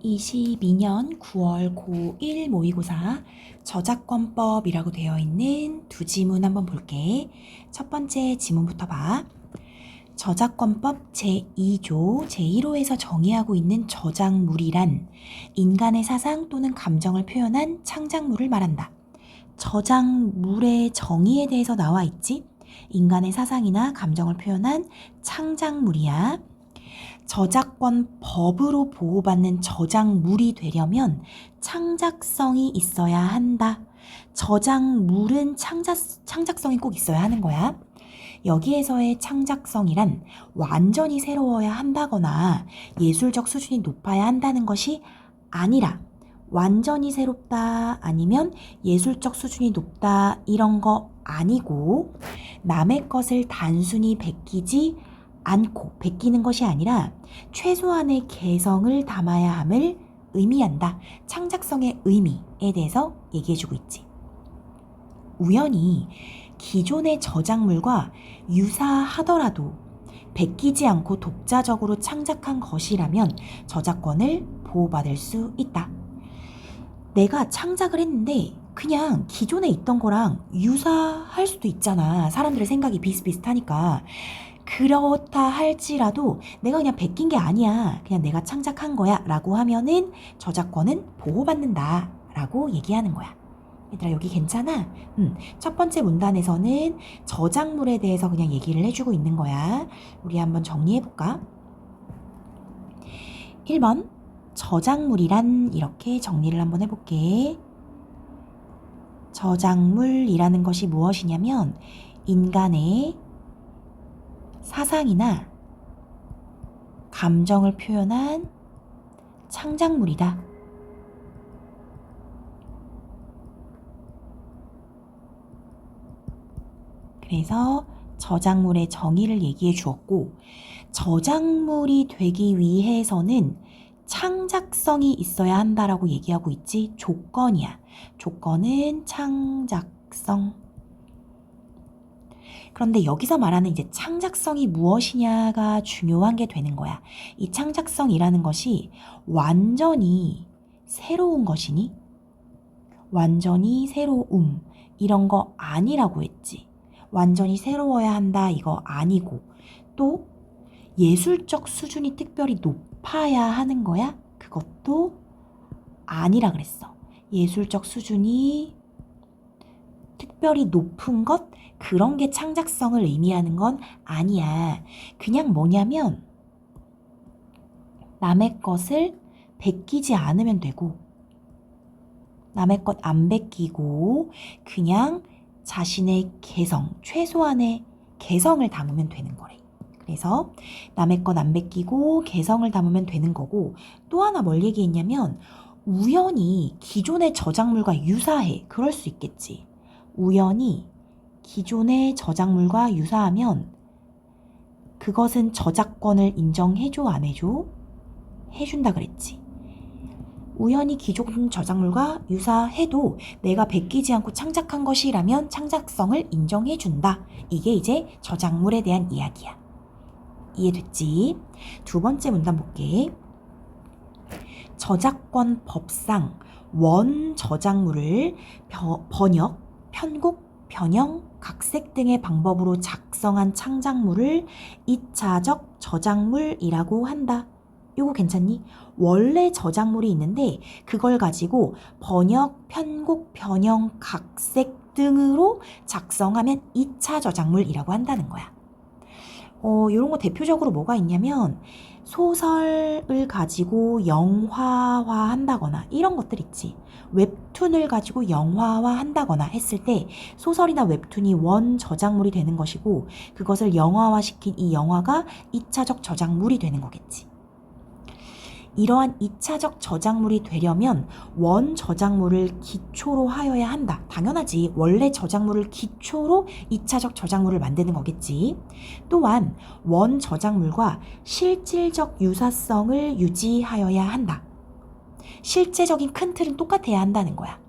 2022년 9월 고1 모의고사 저작권법이라고 되어 있는 두 지문 한번 볼게. 첫 번째 지문부터 봐. 저작권법 제2조 제1호에서 정의하고 있는 저작물이란 인간의 사상 또는 감정을 표현한 창작물을 말한다. 저작물의 정의에 대해서 나와 있지? 인간의 사상이나 감정을 표현한 창작물이야. 저작권 법으로 보호받는 저작물이 되려면 창작성이 있어야 한다. 저작물은 창작성이 꼭 있어야 하는 거야. 여기에서의 창작성이란 완전히 새로워야 한다거나 예술적 수준이 높아야 한다는 것이 아니라 완전히 새롭다 아니면 예술적 수준이 높다 이런 거 아니고 남의 것을 단순히 베끼는 것이 아니라 최소한의 개성을 담아야 함을 의미한다. 창작성의 의미에 대해서 얘기해주고 있지. 우연히 기존의 저작물과 유사하더라도 베끼지 않고 독자적으로 창작한 것이라면 저작권을 보호받을 수 있다. 내가 창작을 했는데 그냥 기존에 있던 거랑 유사할 수도 있잖아. 사람들의 생각이 비슷비슷하니까. 그렇다 할지라도 내가 그냥 베낀 게 아니야. 그냥 내가 창작한 거야 라고 하면은 저작권은 보호받는다 라고 얘기하는 거야. 얘들아 여기 괜찮아? 첫 번째 문단에서는 저작물에 대해서 그냥 얘기를 해주고 있는 거야. 우리 한번 정리해볼까? 1번 저작물이란 이렇게 정리를 한번 해볼게. 저작물이라는 것이 무엇이냐면 인간의 사상이나 감정을 표현한 창작물이다. 그래서 저작물의 정의를 얘기해 주었고, 저작물이 되기 위해서는 창작성이 있어야 한다라고 얘기하고 있지. 조건이야. 조건은 창작성. 그런데 여기서 말하는 이제 창작성이 무엇이냐가 중요한 게 되는 거야. 이 창작성이라는 것이 완전히 새로운 것이니? 완전히 새로움 이런 거 아니라고 했지. 완전히 새로워야 한다 이거 아니고 또 예술적 수준이 특별히 높아야 하는 거야? 그것도 아니라 그랬어. 예술적 수준이 특별히 높은 것? 그런 게 창작성을 의미하는 건 아니야. 그냥 뭐냐면 남의 것을 베끼지 않으면 되고 남의 것 안 베끼고 그냥 자신의 개성, 최소한의 개성을 담으면 되는 거래. 그래서 남의 것 안 베끼고 개성을 담으면 되는 거고 또 하나 뭘 얘기했냐면 우연히 기존의 저작물과 유사해. 그럴 수 있겠지. 우연히 기존의 저작물과 유사하면 그것은 저작권을 인정해줘 안 해줘? 해준다 그랬지. 우연히 기존 저작물과 유사해도 내가 베끼지 않고 창작한 것이라면 창작성을 인정해준다. 이게 이제 저작물에 대한 이야기야. 이해됐지? 두 번째 문단 볼게. 저작권 법상 원 저작물을 번역, 편곡, 변형, 각색 등의 방법으로 작성한 창작물을 2차적 저작물이라고 한다. 이거 괜찮니? 원래 저작물이 있는데 그걸 가지고 번역, 편곡, 변형, 각색 등으로 작성하면 2차 저작물이라고 한다는 거야. 이런 거 대표적으로 뭐가 있냐면 소설을 가지고 영화화 한다거나 이런 것들 있지. 웹툰을 가지고 영화화 한다거나 했을 때 소설이나 웹툰이 원 저작물이 되는 것이고 그것을 영화화시킨 이 영화가 2차적 저작물이 되는 거겠지. 이러한 2차적 저작물이 되려면 원 저작물을 기초로 하여야 한다. 당연하지. 원래 저작물을 기초로 2차적 저작물을 만드는 거겠지. 또한 원 저작물과 실질적 유사성을 유지하여야 한다. 실제적인 큰 틀은 똑같아야 한다는 거야.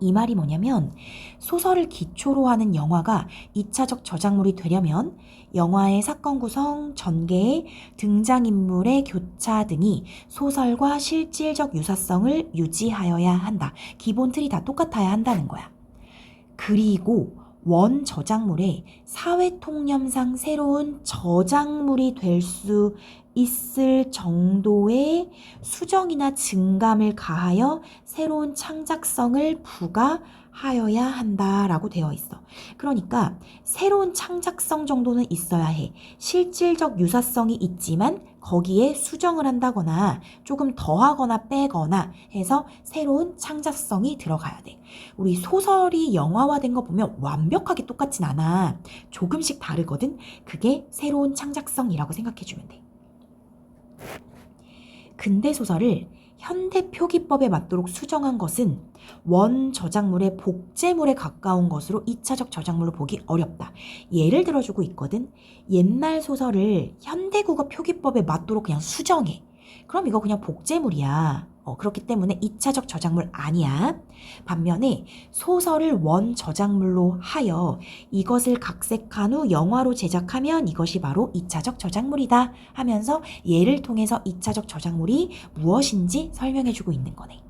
이 말이 뭐냐면 소설을 기초로 하는 영화가 2차적 저작물이 되려면 영화의 사건 구성, 전개, 등장인물의 교차 등이 소설과 실질적 유사성을 유지하여야 한다. 기본 틀이 다 똑같아야 한다는 거야. 그리고 원 저작물에 사회통념상 새로운 저작물이 될 수 있을 정도의 수정이나 증감을 가하여 새로운 창작성을 부과하여야 한다라고 되어 있어. 그러니까 새로운 창작성 정도는 있어야 해. 실질적 유사성이 있지만 거기에 수정을 한다거나 조금 더하거나 빼거나 해서 새로운 창작성이 들어가야 돼. 우리 소설이 영화화된 거 보면 완벽하게 똑같진 않아. 조금씩 다르거든. 그게 새로운 창작성이라고 생각해주면 돼. 근대 소설을 현대 표기법에 맞도록 수정한 것은 원 저작물의 복제물에 가까운 것으로 2차적 저작물로 보기 어렵다. 예를 들어주고 있거든. 옛날 소설을 현대 국어 표기법에 맞도록 그냥 수정해. 그럼 이거 그냥 복제물이야. 그렇기 때문에 2차적 저작물 아니야. 반면에 소설을 원 저작물로 하여 이것을 각색한 후 영화로 제작하면 이것이 바로 2차적 저작물이다 하면서 예를 통해서 2차적 저작물이 무엇인지 설명해주고 있는 거네.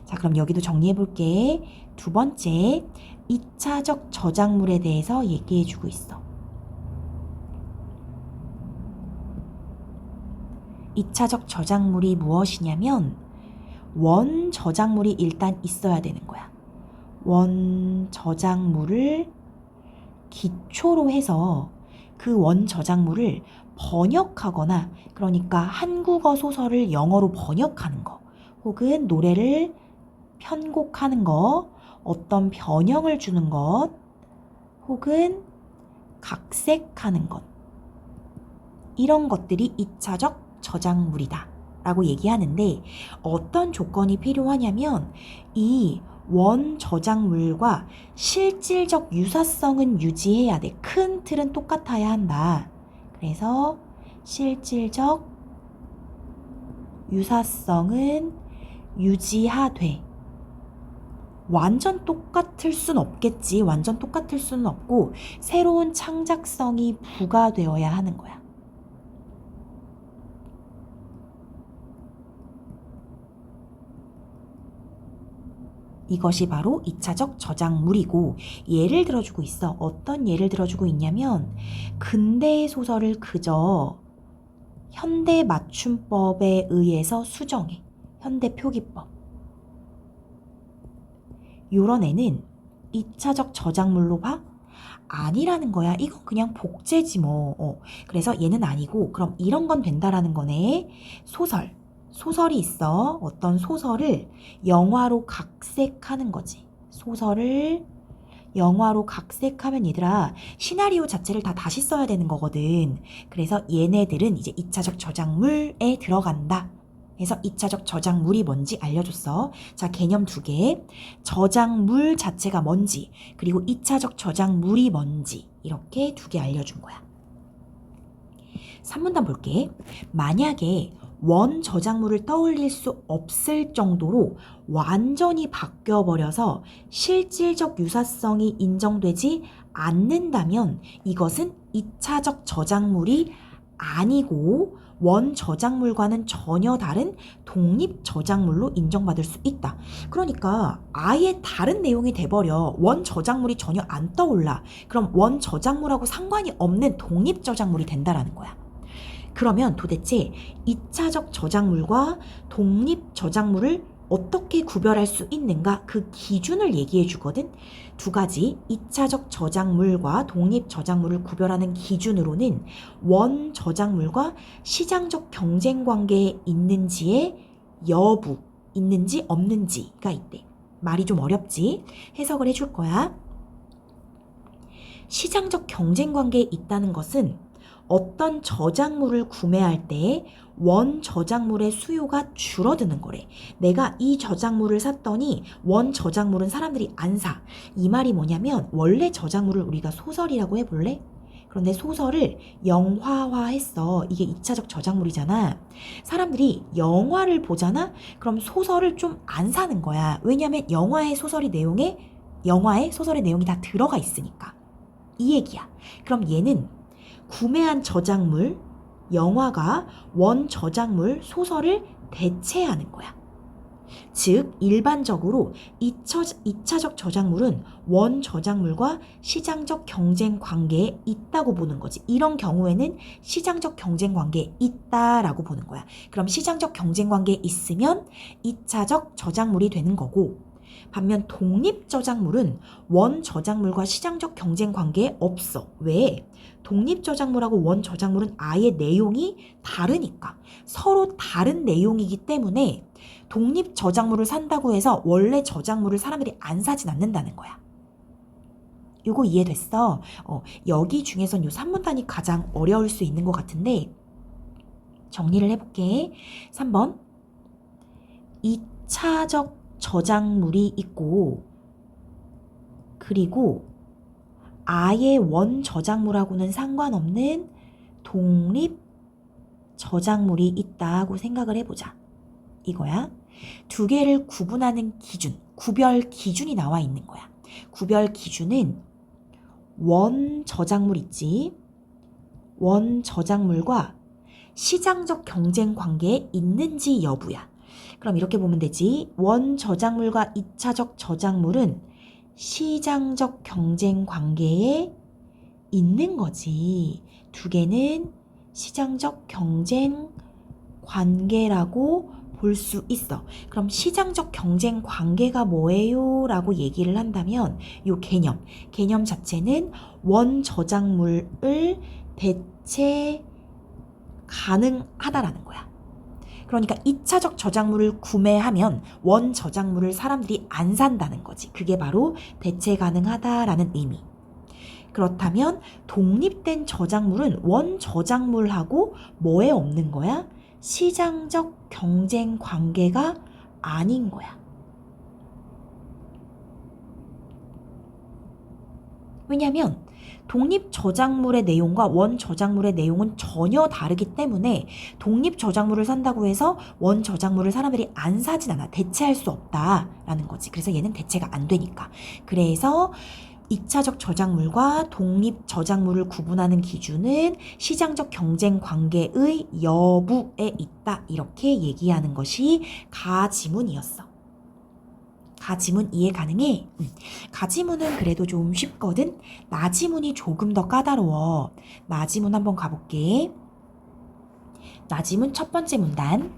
자, 그럼 여기도 정리해볼게. 두 번째, 2차적 저작물에 대해서 얘기해주고 있어. 2차적 저작물이 무엇이냐면 원 저작물이 일단 있어야 되는 거야. 원 저작물을 기초로 해서 그 원 저작물을 번역하거나, 그러니까 한국어 소설을 영어로 번역하는 거, 혹은 노래를 편곡하는 거, 어떤 변형을 주는 것, 혹은 각색하는 것, 이런 것들이 2차적 저작물이다 라고 얘기하는데, 어떤 조건이 필요하냐면 이 원 저작물과 실질적 유사성은 유지해야 돼. 큰 틀은 똑같아야 한다. 그래서 실질적 유사성은 유지하되, 완전 똑같을 순 없겠지. 완전 똑같을 수는 없고 새로운 창작성이 부과되어야 하는 거야. 이것이 바로 2차적 저작물이고, 예를 들어주고 있어. 어떤 예를 들어주고 있냐면 근대의 소설을 그저 현대 맞춤법에 의해서 수정해. 현대 표기법. 요런 애는 2차적 저작물로 봐? 아니라는 거야. 이건 그냥 복제지 뭐. 그래서 얘는 아니고, 그럼 이런 건 된다라는 거네. 소설이 있어. 어떤 소설을 영화로 각색하는 거지. 소설을 영화로 각색하면 얘들아, 시나리오 자체를 다 다시 써야 되는 거거든. 그래서 얘네들은 이제 2차적 저작물에 들어간다. 그래서 2차적 저작물이 뭔지 알려줬어. 자, 개념 2개. 저작물 자체가 뭔지, 그리고 2차적 저작물이 뭔지, 이렇게 2개 알려준 거야. 3문단 볼게. 만약에 원 저작물을 떠올릴 수 없을 정도로 완전히 바뀌어버려서 실질적 유사성이 인정되지 않는다면 이것은 2차적 저작물이 아니고 원 저작물과는 전혀 다른 독립 저작물로 인정받을 수 있다. 그러니까 아예 다른 내용이 돼버려. 원 저작물이 전혀 안 떠올라. 그럼 원 저작물하고 상관이 없는 독립 저작물이 된다라는 거야. 그러면 도대체 2차적 저작물과 독립 저작물을 어떻게 구별할 수 있는가? 그 기준을 얘기해 주거든. 2가지 2차적 저작물과 독립 저작물을 구별하는 기준으로는 원 저작물과 시장적 경쟁 관계에 있는지의 여부, 있는지 없는지가 있대. 말이 좀 어렵지? 해석을 해줄 거야. 시장적 경쟁 관계에 있다는 것은 어떤 저작물을 구매할 때 원 저작물의 수요가 줄어드는 거래. 내가 이 저작물을 샀더니 원 저작물은 사람들이 안 사. 이 말이 뭐냐면 원래 저작물을 우리가 소설이라고 해볼래? 그런데 소설을 영화화했어. 이게 2차적 저작물이잖아. 사람들이 영화를 보잖아? 그럼 소설을 좀 안 사는 거야. 왜냐면 영화의 소설의 내용이 다 들어가 있으니까. 이 얘기야. 그럼 얘는 구매한 저작물, 영화가 원 저작물, 소설을 대체하는 거야. 즉 일반적으로 2차적 저작물은 원 저작물과 시장적 경쟁 관계에 있다고 보는 거지. 이런 경우에는 시장적 경쟁 관계에 있다라고 보는 거야. 그럼 시장적 경쟁 관계에 있으면 2차적 저작물이 되는 거고, 반면 독립 저작물은 원 저작물과 시장적 경쟁 관계에 없어. 왜? 독립 저작물하고 원 저작물은 아예 내용이 다르니까. 서로 다른 내용이기 때문에 독립 저작물을 산다고 해서 원래 저작물을 사람들이 안 사진 않는다는 거야. 요거 이해됐어? 여기 중에선 요 3문단이 가장 어려울 수 있는 것 같은데 정리를 해볼게. 3번 2차적 저작물이 있고 그리고 아예 원 저작물하고는 상관없는 독립 저작물이 있다고 생각을 해보자. 이거야. 두 개를 구분하는 기준, 구별 기준이 나와 있는 거야. 구별 기준은 원 저작물 있지. 원 저작물과 시장적 경쟁 관계에 있는지 여부야. 그럼 이렇게 보면 되지. 원 저작물과 2차적 저작물은 시장적 경쟁 관계에 있는 거지. 두 개는 시장적 경쟁 관계라고 볼 수 있어. 그럼 시장적 경쟁 관계가 뭐예요? 라고 얘기를 한다면 이 개념 자체는 원 저작물을 대체 가능하다라는 거야. 그러니까 2차적 저작물을 구매하면 원 저작물을 사람들이 안 산다는 거지. 그게 바로 대체 가능하다라는 의미. 그렇다면 독립된 저작물은 원 저작물하고 뭐에 없는 거야? 시장적 경쟁 관계가 아닌 거야. 왜냐면 독립 저작물의 내용과 원 저작물의 내용은 전혀 다르기 때문에 독립 저작물을 산다고 해서 원 저작물을 사람들이 안 사진 않아. 대체할 수 없다라는 거지. 그래서 얘는 대체가 안 되니까. 그래서 2차적 저작물과 독립 저작물을 구분하는 기준은 시장적 경쟁 관계의 여부에 있다. 이렇게 얘기하는 것이 가지문이었어. 가지문 이해 가능해? 가지문은 그래도 좀 쉽거든? 나지문이 조금 더 까다로워. 나지문 한번 가볼게. 나지문 첫 번째 문단.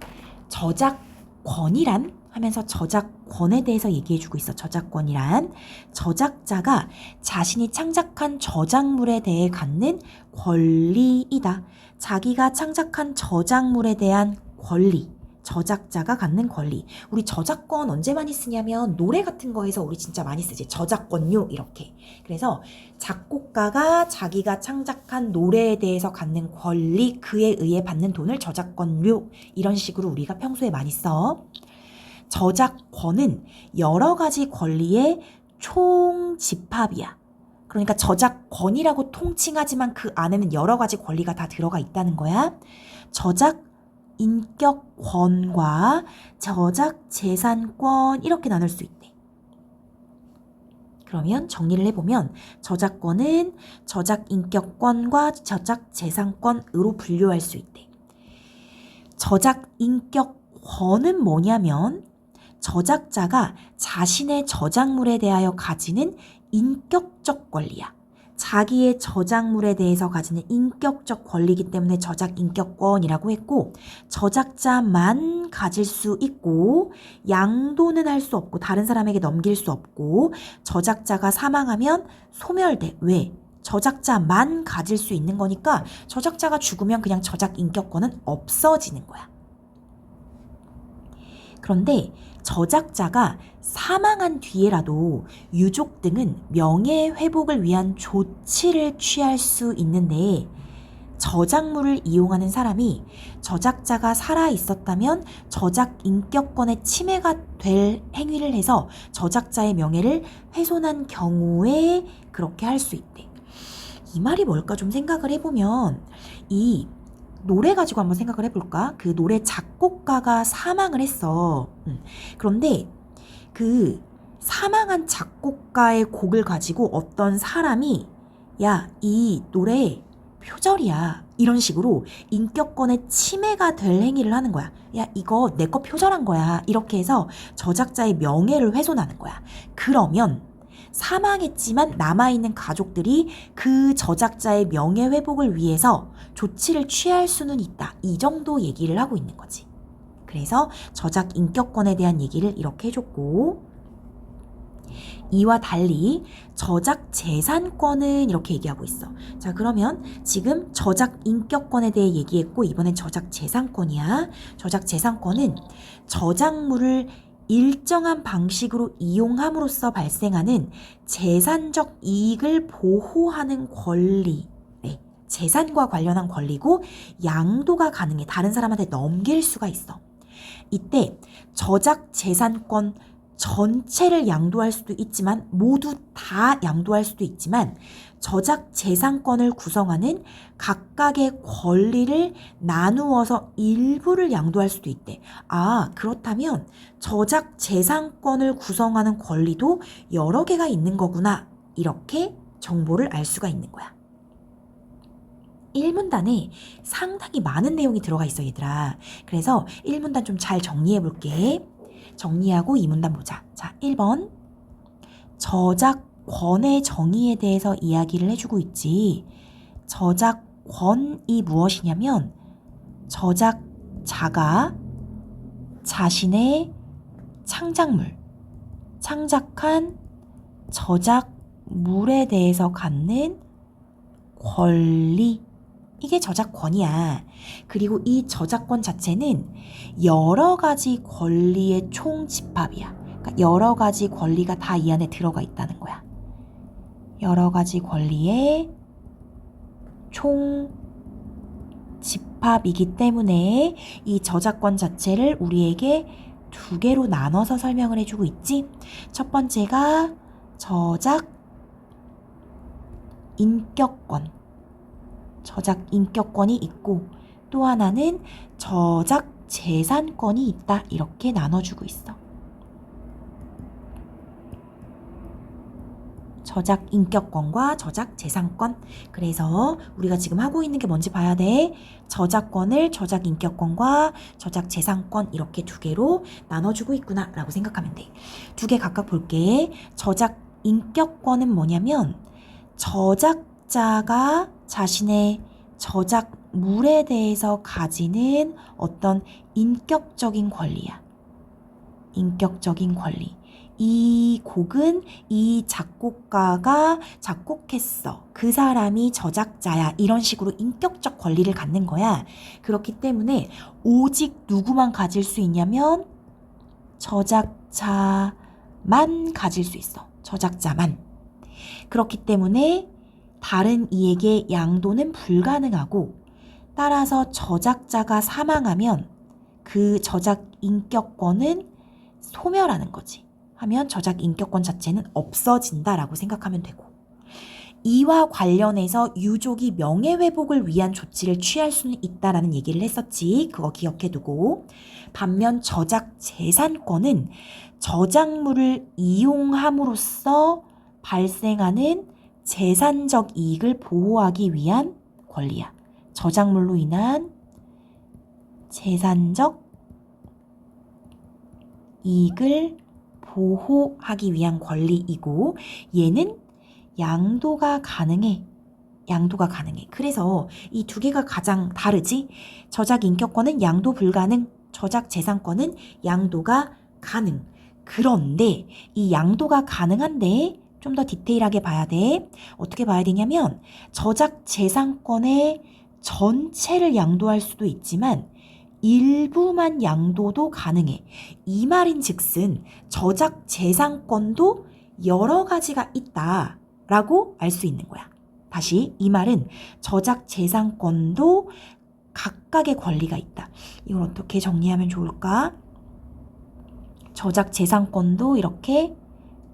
저작권이란? 하면서 저작권에 대해서 얘기해주고 있어. 저작권이란 저작자가 자신이 창작한 저작물에 대해 갖는 권리이다. 자기가 창작한 저작물에 대한 권리. 저작자가 갖는 권리. 우리 저작권 언제 많이 쓰냐면 노래 같은 거에서 우리 진짜 많이 쓰지. 저작권료 이렇게. 그래서 작곡가가 자기가 창작한 노래에 대해서 갖는 권리, 그에 의해 받는 돈을 저작권료 이런 식으로 우리가 평소에 많이 써. 저작권은 여러 가지 권리의 총집합이야. 그러니까 저작권이라고 통칭하지만 그 안에는 여러 가지 권리가 다 들어가 있다는 거야. 저작 인격권과 저작재산권 이렇게 나눌 수 있대. 그러면 정리를 해보면 저작권은 저작인격권과 저작재산권으로 분류할 수 있대. 저작인격권은 뭐냐면 저작자가 자신의 저작물에 대하여 가지는 인격적 권리야. 자기의 저작물에 대해서 가지는 인격적 권리이기 때문에 저작인격권이라고 했고, 저작자만 가질 수 있고 양도는 할 수 없고 다른 사람에게 넘길 수 없고 저작자가 사망하면 소멸돼. 왜? 저작자만 가질 수 있는 거니까 저작자가 죽으면 그냥 저작인격권은 없어지는 거야. 그런데 저작자가 사망한 뒤에라도 유족 등은 명예회복을 위한 조치를 취할 수 있는데 저작물을 이용하는 사람이 저작자가 살아있었다면 저작인격권의 침해가 될 행위를 해서 저작자의 명예를 훼손한 경우에 그렇게 할 수 있대. 이 말이 뭘까 좀 생각을 해보면 이 노래 가지고 한번 생각을 해볼까? 그 노래 작곡가가 사망을 했어. 그런데 그 사망한 작곡가의 곡을 가지고 어떤 사람이 야, 이 노래 표절이야. 이런 식으로 인격권의 침해가 될 행위를 하는 거야. 야, 이거 내 거 표절한 거야. 이렇게 해서 저작자의 명예를 훼손하는 거야. 그러면 사망했지만 남아있는 가족들이 그 저작자의 명예회복을 위해서 조치를 취할 수는 있다. 이 정도 얘기를 하고 있는 거지. 그래서 저작 인격권에 대한 얘기를 이렇게 해줬고, 이와 달리 저작 재산권은 이렇게 얘기하고 있어. 자, 그러면 지금 저작 인격권에 대해 얘기했고, 이번엔 저작 재산권이야. 저작 재산권은 저작물을 일정한 방식으로 이용함으로써 발생하는 재산적 이익을 보호하는 권리. 네, 재산과 관련한 권리고 양도가 가능해. 다른 사람한테 넘길 수가 있어. 이때 저작 재산권 전체를 양도할 수도 있지만 모두 다 양도할 수도 있지만 저작 재산권을 구성하는 각각의 권리를 나누어서 일부를 양도할 수도 있대. 아, 그렇다면 저작 재산권을 구성하는 권리도 여러 개가 있는 거구나. 이렇게 정보를 알 수가 있는 거야. 1문단에 상당히 많은 내용이 들어가 있어, 얘들아. 그래서 1문단 좀 잘 정리해 볼게. 정리하고 2문단 보자. 자, 1번. 저작권의 정의에 대해서 이야기를 해주고 있지. 저작권이 무엇이냐면 저작자가 자신의 창작물, 창작한 저작물에 대해서 갖는 권리, 이게 저작권이야. 그리고 이 저작권 자체는 여러 가지 권리의 총집합이야. 그러니까 여러 가지 권리가 다 이 안에 들어가 있다는 거야. 여러 가지 권리의 총집합이기 때문에 이 저작권 자체를 우리에게 두 개로 나눠서 설명을 해주고 있지. 첫 번째가 저작 인격권. 저작 인격권이 있고 또 하나는 저작 재산권이 있다. 이렇게 나눠주고 있어. 저작 인격권과 저작 재산권. 그래서 우리가 지금 하고 있는 게 뭔지 봐야 돼. 저작권을 저작 인격권과 저작 재산권 이렇게 두 개로 나눠주고 있구나 라고 생각하면 돼. 두 개 각각 볼게. 저작 인격권은 뭐냐면 저작자가 자신의 저작물에 대해서 가지는 어떤 인격적인 권리야. 인격적인 권리. 이 곡은 이 작곡가가 작곡했어. 그 사람이 저작자야. 이런 식으로 인격적 권리를 갖는 거야. 그렇기 때문에 오직 누구만 가질 수 있냐면 저작자만 가질 수 있어. 저작자만. 그렇기 때문에 다른 이에게 양도는 불가능하고 따라서 저작자가 사망하면 그 저작 인격권은 소멸하는 거지. 하면 저작 인격권 자체는 없어진다라고 생각하면 되고, 이와 관련해서 유족이 명예회복을 위한 조치를 취할 수는 있다라는 얘기를 했었지. 그거 기억해두고, 반면 저작 재산권은 저작물을 이용함으로써 발생하는 재산적 이익을 보호하기 위한 권리야. 저작물로 인한 재산적 이익을 보호하기 위한 권리이고 얘는 양도가 가능해. 양도가 가능해. 그래서 이 두 개가 가장 다르지. 저작 인격권은 양도 불가능, 저작 재산권은 양도가 가능. 그런데 이 양도가 가능한데 좀 더 디테일하게 봐야 돼. 어떻게 봐야 되냐면 저작 재산권의 전체를 양도할 수도 있지만 일부만 양도도 가능해. 이 말인즉슨 저작 재산권도 여러 가지가 있다라고 알 수 있는 거야. 다시 이 말은 저작 재산권도 각각의 권리가 있다. 이걸 어떻게 정리하면 좋을까? 저작 재산권도 이렇게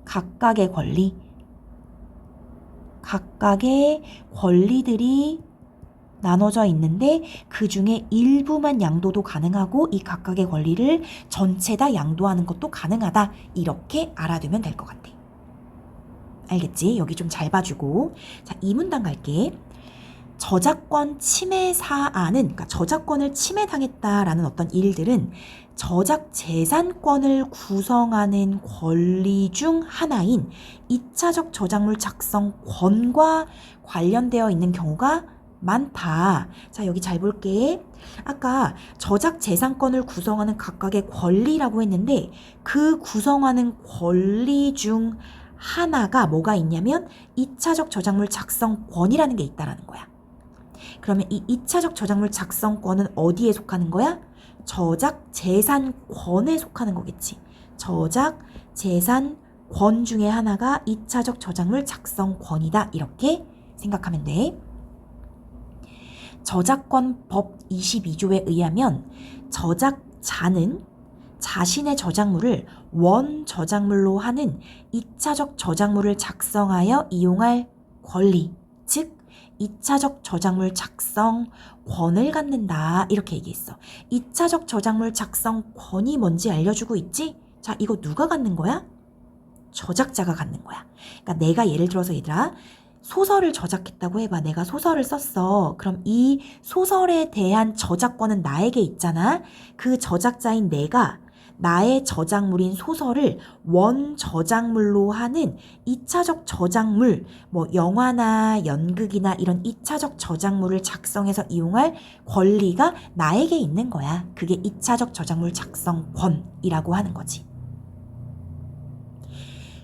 각각의 권리, 각각의 권리들이 나눠져 있는데 그 중에 일부만 양도도 가능하고 이 각각의 권리를 전체 다 양도하는 것도 가능하다. 이렇게 알아두면 될 것 같아. 알겠지? 여기 좀 잘 봐주고. 자, 이 문단 갈게. 저작권 침해 사안은, 그러니까 저작권을 침해당했다라는 어떤 일들은 저작 재산권을 구성하는 권리 중 하나인 2차적 저작물 작성권과 관련되어 있는 경우가 많다. 자, 여기 잘 볼게. 아까 저작 재산권을 구성하는 각각의 권리라고 했는데 그 구성하는 권리 중 하나가 뭐가 있냐면 2차적 저작물 작성권이라는 게 있다라는 거야. 그러면 이 2차적 저작물 작성권은 어디에 속하는 거야? 저작 재산권에 속하는 거겠지. 저작 재산권 중에 하나가 2차적 저작물 작성권이다. 이렇게 생각하면 돼. 저작권법 22조에 의하면 저작자는 자신의 저작물을 원 저작물로 하는 2차적 저작물을 작성하여 이용할 권리, 즉 2차적 저작물 작성권을 갖는다. 이렇게 얘기했어. 2차적 저작물 작성권이 뭔지 알려주고 있지? 자, 이거 누가 갖는 거야? 저작자가 갖는 거야. 그러니까 내가 예를 들어서 얘들아, 소설을 저작했다고 해봐. 내가 소설을 썼어. 그럼 이 소설에 대한 저작권은 나에게 있잖아. 그 저작자인 내가 나의 저작물인 소설을 원 저작물로 하는 2차적 저작물, 뭐 영화나 연극이나 이런 2차적 저작물을 작성해서 이용할 권리가 나에게 있는 거야. 그게 2차적 저작물 작성권이라고 하는 거지.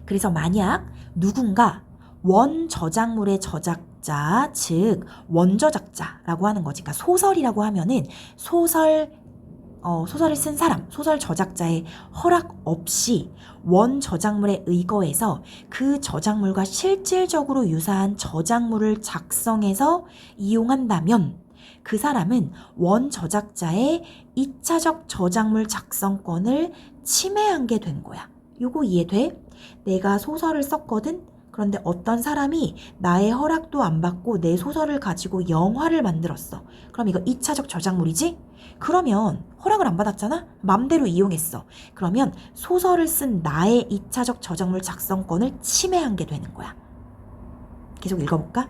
그래서 만약 누군가 원 저작물의 저작자, 즉 원저작자라고 하는 거지. 그러니까 소설이라고 하면은 소설을 쓴 사람, 소설 저작자의 허락 없이 원 저작물에 의거해서 그 저작물과 실질적으로 유사한 저작물을 작성해서 이용한다면 그 사람은 원 저작자의 2차적 저작물 작성권을 침해한 게 된 거야. 요거 이해돼? 내가 소설을 썼거든? 그런데 어떤 사람이 나의 허락도 안 받고 내 소설을 가지고 영화를 만들었어. 그럼 이거 2차적 저작물이지? 그러면 허락을 안 받았잖아? 맘대로 이용했어. 그러면 소설을 쓴 나의 2차적 저작물 작성권을 침해한 게 되는 거야. 계속 읽어볼까?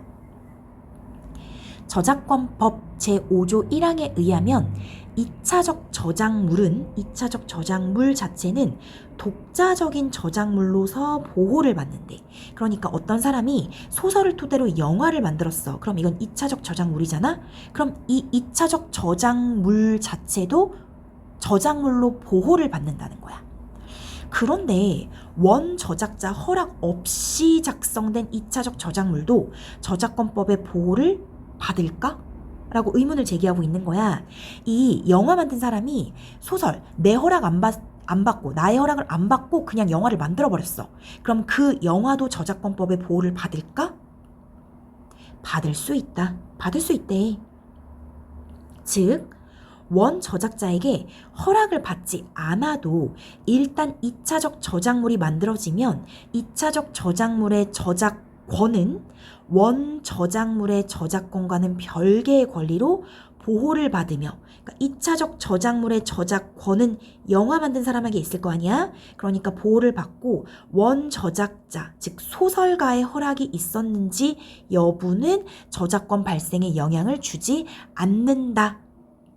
저작권법 제5조 1항에 의하면 2차적 저작물 자체는 독자적인 저작물로서 보호를 받는데, 그러니까 어떤 사람이 소설을 토대로 영화를 만들었어. 그럼 이건 2차적 저작물이잖아? 그럼 이 2차적 저작물 자체도 저작물로 보호를 받는다는 거야. 그런데 원 저작자 허락 없이 작성된 2차적 저작물도 저작권법의 보호를 받을까? 라고 의문을 제기하고 있는 거야. 이 영화 만든 사람이 소설, 내 허락 안 받고, 나의 허락을 안 받고 그냥 영화를 만들어버렸어. 그럼 그 영화도 저작권법의 보호를 받을까? 받을 수 있다. 받을 수 있대. 즉, 원 저작자에게 허락을 받지 않아도 일단 2차적 저작물이 만들어지면 2차적 저작물의 저작권은 원 저작물의 저작권과는 별개의 권리로 보호를 받으며, 그러니까 2차적 저작물의 저작권은 영화 만든 사람에게 있을 거 아니야? 그러니까 보호를 받고 원 저작자, 즉 소설가의 허락이 있었는지 여부는 저작권 발생에 영향을 주지 않는다.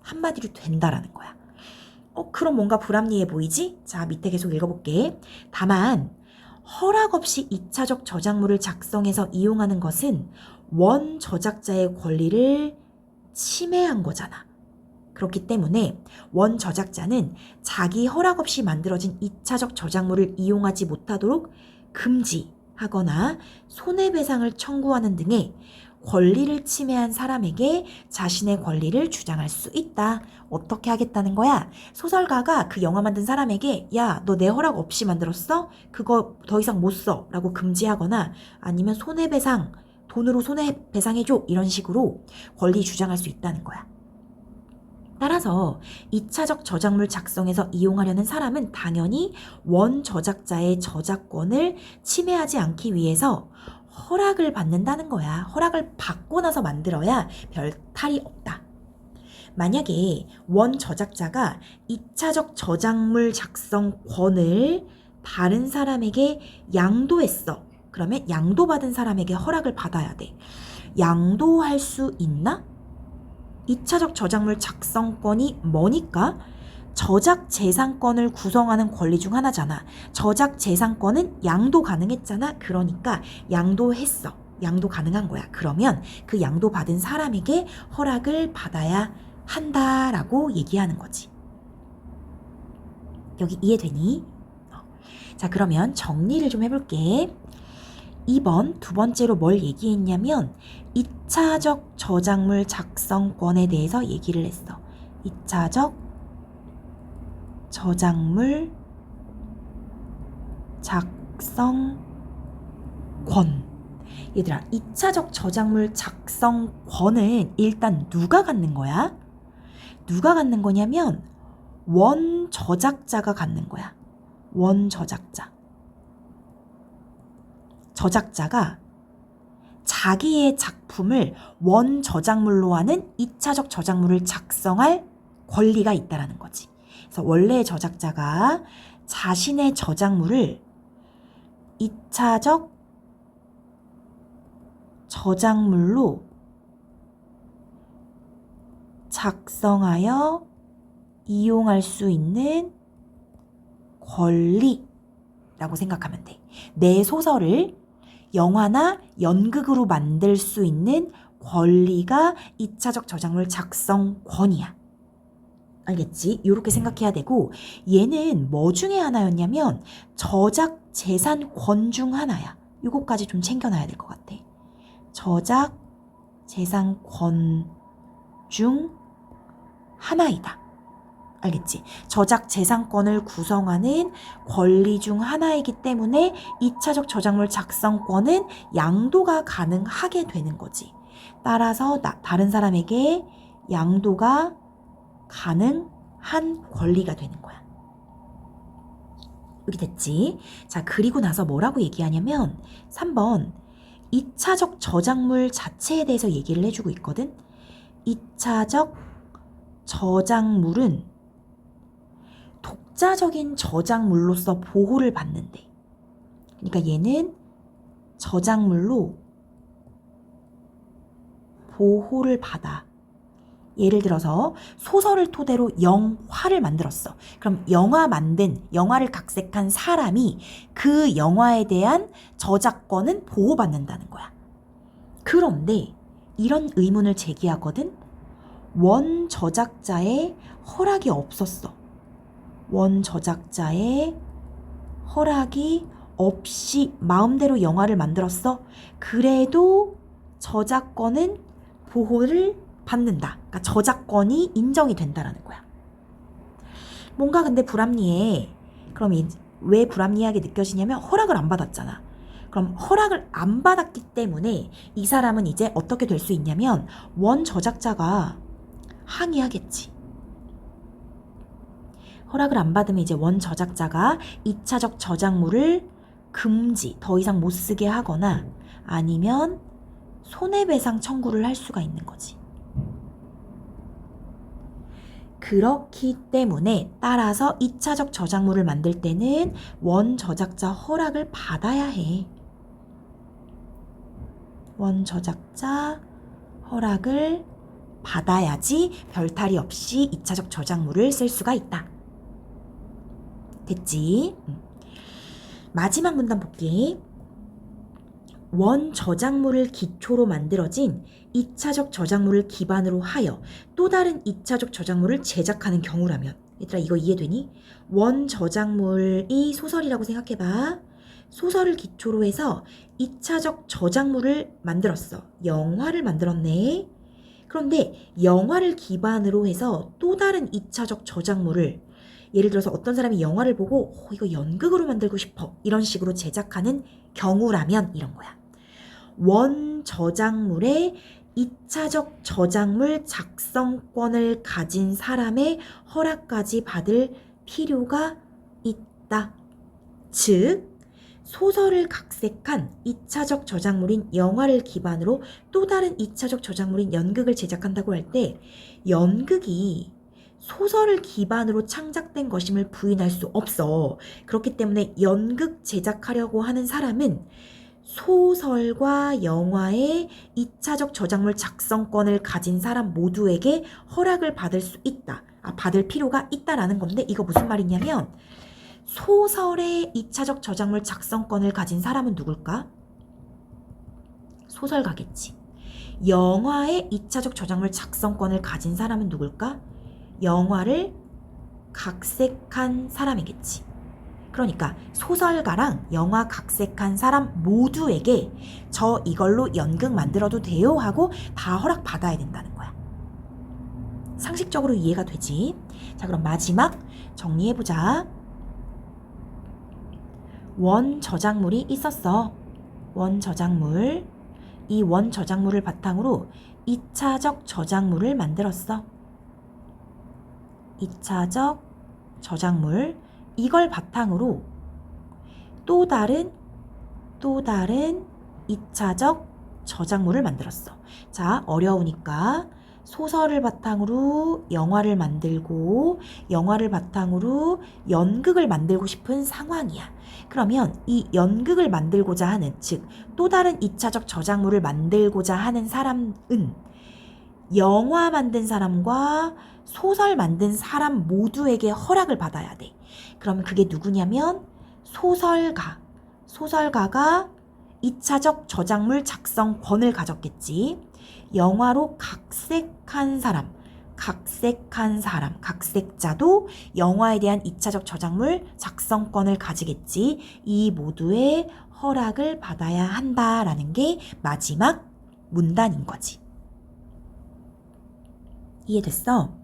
한마디로 된다라는 거야. 그럼 뭔가 불합리해 보이지? 자, 밑에 계속 읽어볼게. 다만 허락 없이 2차적 저작물을 작성해서 이용하는 것은 원 저작자의 권리를 침해한 거잖아. 그렇기 때문에 원 저작자는 자기 허락 없이 만들어진 2차적 저작물을 이용하지 못하도록 금지하거나 손해배상을 청구하는 등의 권리를 침해한 사람에게 자신의 권리를 주장할 수 있다. 어떻게 하겠다는 거야? 소설가가 그 영화 만든 사람에게 야, 너 내 허락 없이 만들었어? 그거 더 이상 못 써. 라고 금지하거나 아니면 손해배상, 돈으로 손해배상해줘. 이런 식으로 권리 주장할 수 있다는 거야. 따라서 2차적 저작물 작성에서 이용하려는 사람은 당연히 원 저작자의 저작권을 침해하지 않기 위해서 허락을 받는다는 거야. 허락을 받고 나서 만들어야 별 탈이 없다. 만약에 원 저작자가 2차적 저작물 작성권을 다른 사람에게 양도했어. 그러면 양도받은 사람에게 허락을 받아야 돼. 양도할 수 있나? 2차적 저작물 작성권이 뭐니까? 저작 재산권을 구성하는 권리 중 하나잖아. 저작 재산권은 양도 가능했잖아. 그러니까 양도했어. 양도 가능한 거야. 그러면 그 양도받은 사람에게 허락을 받아야 한다라고 얘기하는 거지. 여기 이해되니? 자, 그러면 정리를 좀 해볼게. 2번 두 번째로 뭘 얘기했냐면 2차적 저작물 작성권에 대해서 얘기를 했어. 2차적 저작물 작성권. 얘들아, 2차적 저작물 작성권은 일단 누가 갖는 거야? 누가 갖는 거냐면 원 저작자가 갖는 거야. 원 저작자. 저작자가 자기의 작품을 원 저작물로 하는 2차적 저작물을 작성할 권리가 있다라는 거지. 그래서 원래 저작자가 자신의 저작물을 2차적 저작물로 작성하여 이용할 수 있는 권리라고 생각하면 돼. 내 소설을 영화나 연극으로 만들 수 있는 권리가 2차적 저작물 작성권이야. 알겠지? 이렇게 생각해야 되고, 얘는 뭐 중에 하나였냐면 저작 재산권 중 하나야. 이거까지 좀 챙겨놔야 될 것 같아. 저작 재산권 중 하나이다. 알겠지? 저작 재산권을 구성하는 권리 중 하나이기 때문에 2차적 저작물 작성권은 양도가 가능하게 되는 거지. 따라서 다른 사람에게 양도가 가능한 권리가 되는 거야. 여기 됐지? 자, 그리고 나서 뭐라고 얘기하냐면 3번 2차적 저작물 자체에 대해서 얘기를 해주고 있거든. 2차적 저작물은 독자적인 저작물로서 보호를 받는데, 그러니까 얘는 저작물로 보호를 받아. 예를 들어서 소설을 토대로 영화를 만들었어. 그럼 영화를 각색한 사람이 그 영화에 대한 저작권은 보호받는다는 거야. 그런데 이런 의문을 제기하거든. 원 저작자의 허락이 없었어. 원 저작자의 허락이 없이 마음대로 영화를 만들었어. 그래도 저작권은 보호를 받는다. 그러니까 저작권이 인정이 된다라는 거야. 뭔가 근데 불합리해. 그럼 왜 불합리하게 느껴지냐면 허락을 안 받았잖아. 그럼 허락을 안 받았기 때문에 이 사람은 이제 어떻게 될 수 있냐면 원 저작자가 항의하겠지. 허락을 안 받으면 이제 원 저작자가 2차적 저작물을 금지, 더 이상 못 쓰게 하거나 아니면 손해배상 청구를 할 수가 있는 거지. 그렇기 때문에 따라서 2차적 저작물을 만들 때는 원 저작자 허락을 받아야 해. 원 저작자 허락을 받아야지 별탈이 없이 2차적 저작물을 쓸 수가 있다. 됐지? 마지막 문단 볼게. 원 저작물을 기초로 만들어진 2차적 저작물을 기반으로 하여 또 다른 2차적 저작물을 제작하는 경우라면, 얘들아 이거 이해되니? 원 저작물이 소설이라고 생각해봐. 소설을 기초로 해서 2차적 저작물을 만들었어. 영화를 만들었네. 그런데 영화를 기반으로 해서 또 다른 2차적 저작물을, 예를 들어서 어떤 사람이 영화를 보고 이거 연극으로 만들고 싶어 이런 식으로 제작하는 경우라면 이런 거야. 원 저작물의 2차적 저작물 작성권을 가진 사람의 허락까지 받을 필요가 있다. 즉 소설을 각색한 2차적 저작물인 영화를 기반으로 또 다른 2차적 저작물인 연극을 제작한다고 할 때 연극이 소설을 기반으로 창작된 것임을 부인할 수 없어. 그렇기 때문에 연극 제작하려고 하는 사람은 소설과 영화의 2차적 저작물 작성권을 가진 사람 모두에게 허락을 받을 수 있다. 받을 필요가 있다라는 건데 이거 무슨 말이냐면 소설의 2차적 저작물 작성권을 가진 사람은 누굴까? 소설가겠지. 영화의 2차적 저작물 작성권을 가진 사람은 누굴까? 영화를 각색한 사람이겠지. 그러니까 소설가랑 영화 각색한 사람 모두에게 저 이걸로 연극 만들어도 돼요 하고 다 허락받아야 된다는 거야. 상식적으로 이해가 되지? 자, 그럼 마지막 정리해보자. 원 저작물이 있었어. 원 저작물. 이 원 저작물을 바탕으로 2차적 저작물을 만들었어. 2차적 저작물. 이걸 바탕으로 또 다른 2차적 저작물을 만들었어. 자, 어려우니까 소설을 바탕으로 영화를 만들고 영화를 바탕으로 연극을 만들고 싶은 상황이야. 그러면 이 연극을 만들고자 하는, 즉 또 다른 2차적 저작물을 만들고자 하는 사람은 영화 만든 사람과 소설 만든 사람 모두에게 허락을 받아야 돼. 그러면 그게 누구냐면 소설가가 2차적 저작물 작성권을 가졌겠지. 영화로 각색한 사람, 각색자도 영화에 대한 2차적 저작물 작성권을 가지겠지. 이 모두의 허락을 받아야 한다라는 게 마지막 문단인 거지. 이해됐어?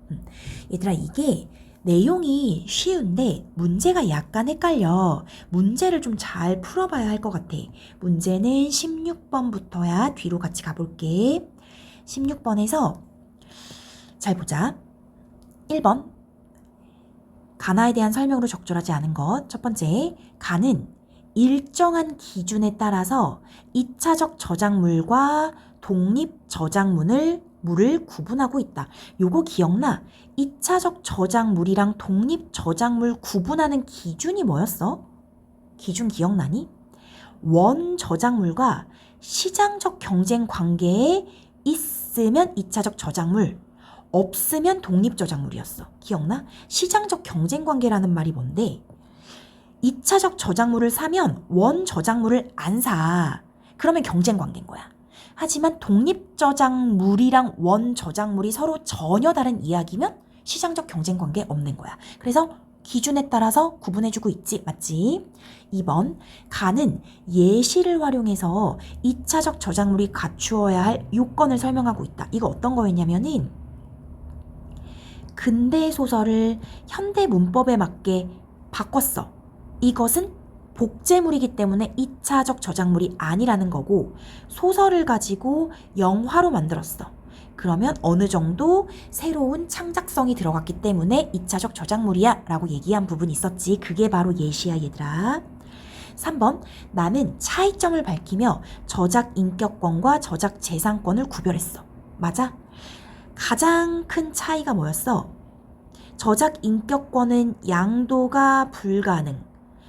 얘들아, 이게 내용이 쉬운데 문제가 약간 헷갈려. 문제를 좀 잘 풀어봐야 할 것 같아. 문제는 16번부터야. 뒤로 같이 가볼게. 16번에서 잘 보자. 1번 가나에 대한 설명으로 적절하지 않은 것. 첫 번째, 가는 일정한 기준에 따라서 2차적 저작물과 독립 저작물을 구분하고 있다. 요거 기억나? 2차적 저작물이랑 독립 저작물 구분하는 기준이 뭐였어? 기준 기억나니? 원 저작물과 시장적 경쟁 관계에 있으면 2차적 저작물, 없으면 독립 저작물이었어. 기억나? 시장적 경쟁 관계라는 말이 뭔데? 2차적 저작물을 사면 원 저작물을 안 사. 그러면 경쟁 관계인 거야. 하지만 독립 저작물이랑 원 저작물이 서로 전혀 다른 이야기면 시장적 경쟁 관계 없는 거야. 그래서 기준에 따라서 구분해주고 있지. 맞지? 2번, 가는 예시를 활용해서 2차적 저작물이 갖추어야 할 요건을 설명하고 있다. 이거 어떤 거였냐면은 근대 소설을 현대 문법에 맞게 바꿨어. 이것은 복제물이기 때문에 2차적 저작물이 아니라는 거고, 소설을 가지고 영화로 만들었어. 그러면 어느 정도 새로운 창작성이 들어갔기 때문에 2차적 저작물이야 라고 얘기한 부분이 있었지. 그게 바로 예시야, 얘들아. 3번, 나는 차이점을 밝히며 저작 인격권과 저작 재산권을 구별했어. 맞아? 가장 큰 차이가 뭐였어? 저작 인격권은 양도가 불가능,